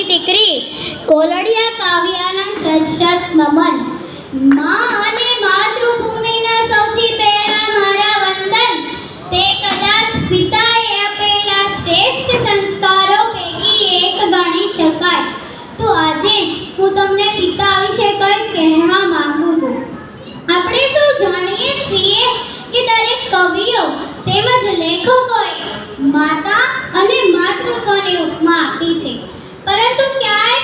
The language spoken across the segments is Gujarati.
દીકરી કોલડિયા કાવ્યાના સત નમન. માં અને માતૃભૂમિના સૌથી પહેલા મારા વંદન. તે કદાચ પિતાએ આપેલા શ્રેષ્ઠ સંસ્કારો પૈકી એક ગણી શકાય. તો આજે હું તમને પિતા વિશે કંઈ કહેવા માંગુ છું. આપણે સૌ જાણીએ છીએ કે દરેક કવિઓ તેમજ લેખકોએ માતા અને માતૃત્વની ઉપમા આપી છે, પરંતુ ક્યારે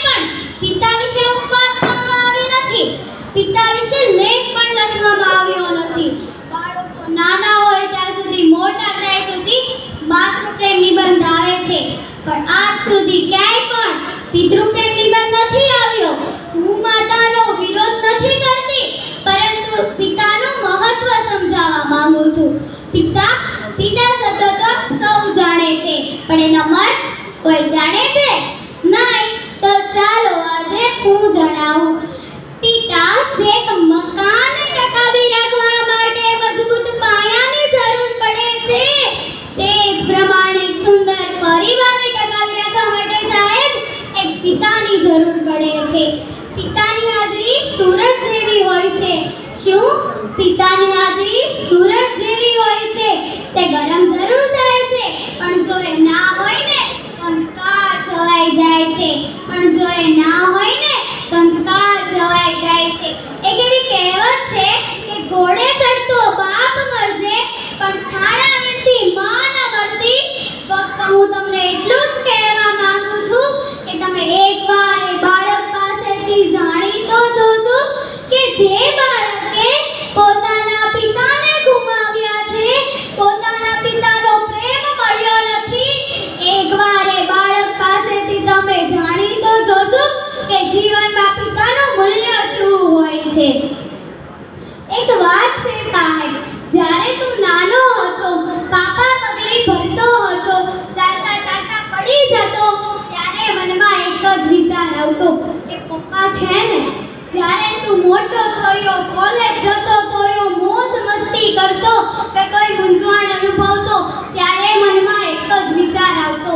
પણ પિતા વિશે ઉપમા આપવામાં આવી નથી. પિતા વિશે લેખ પણ લખવામાં આવ્યો નથી. બાળકો નાના હોય ત્યાં સુધી મોટા થાય સુધી માતૃપ્રેમ નિબંધ આવે છે, પણ આજ સુધી ક્યાંય પણ પિતૃપ્રેમ નિબંધ નથી આવ્યો. હું માતાનો વિરોધ નથી કરતી, પરંતુ પિતાનું મહત્વ સમજાવવા માંગુ છું. પિતા શબ્દ તો સૌ જાણે છે, પણ એનો મર્મ કોઈ જાણે છે નહીં. તો ચાલો આજે હું જણાવું. પિતા જે મકાન ટકાવી રાખવા માટે મજબૂત પાયાની જરૂર પડે છે, તે જ પ્રમાણે સુંદર પરિવારને ટકાવી રાખવા માટે સાહેબ એક પિતાની જરૂર પડે છે. પિતાની હાજરી સૂરજ જેવી હોય છે. શું પિતાની હાજરી સૂરજ જેવી હોય છે? તે ગરમ જરૂર થાય છે, પણ જો એ ના હોય ને તો કાર જવાઈ જાય છે. એક એવી કહેવત છે કે ઘોડે ચડતો બાપ મરજે, પણ છાણા વીણતી માં ન મરતી. ફક્ત હું તમને એટલું જ કહેવા માંગુ છું કે તમે એકવાર એ બાળક પાસેથી જાણી તો જોજો કે જે બાળકે પોતાના પિતાને ગુમાવ્યા છે, પોતાના પિતાનો પ્રેમ મળ્યો નથી, એકવાર એ બાળક પાસેથી તમે જાણી તો જોજો કે જીવનમાં પિતાનું મૂલ્ય શું હોય છે. એક વાત છે સાહેબ, જ્યારે તું નાનો હતો, પાપા પગલી ભરતો હતો, ચાલતા પડી જતો, ત્યારે મનમાં એક જ વિચાર આવતો કે પપ્પા છે ને. જ્યારે તું મોટો થયો, કોલેજ જતો થયો, મોજ મસ્તી કરતો કે કોઈ મૂંઝવણ અનુભવતો, ત્યારે મનમાં એક જ વિચાર આવતો